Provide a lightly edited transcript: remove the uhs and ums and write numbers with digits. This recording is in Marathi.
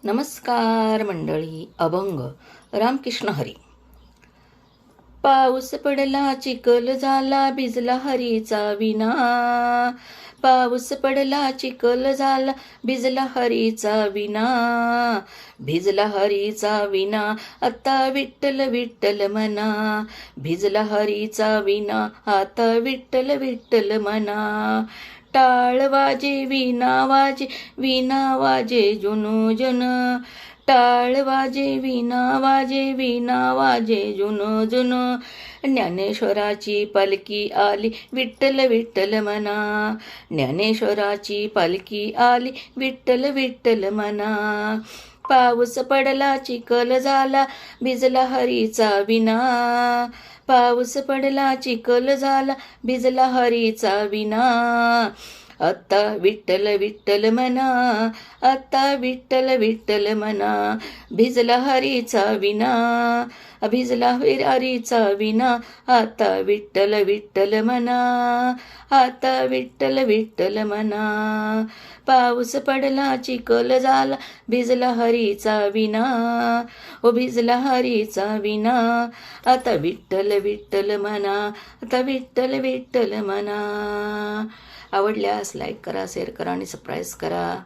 नमस्कार मंडळी. अभंग रामकृष्ण हरी. पाऊस पडला चिखल झाला भिजला हरीचा विना. पाऊस पडला चिखल झाला भिजला हरीचा विना. भिजला हरीचा विना आता विठ्ठल विठ्ठल म्हणा. भिजला हरीचा विना आता विठ्ठल विठ्ठल म्हणा. टाळ वाजे विना वाजे जुनू जुन. टाळ वाजे विना वाजे जुन जुन. ज्ञानेश्वराची पालखी आली विठ्ठल विठ्ठल म्हणा. ज्ञानेश्वराची पालखी आली विठ्ठल विठ्ठल म्हणा. पाऊस पडला चिखल झाला भिजला हरीचा विना. पाऊस पडला चिखल झाला भिजला हरीचा विना. आता विठ्ठल विठ्ठल म्हणा. आता विठ्ठल विठ्ठल म्हणा. भिजला हरीचा विना. भिजला हरीचा विना. आता विठ्ठल विठ्ठल म्हणा. आता विठ्ठल विठ्ठल म्हणा. पाऊस पडला चिखल झाला भिजला हरीचा विना. ओ भिजला हरीचा विना. आता विठ्ठल विठ्ठल म्हणा. आता विठ्ठल विठ्ठल म्हणा. आवडल्यास लाईक करा, शेअर करा आणि सबस्क्राईब करा.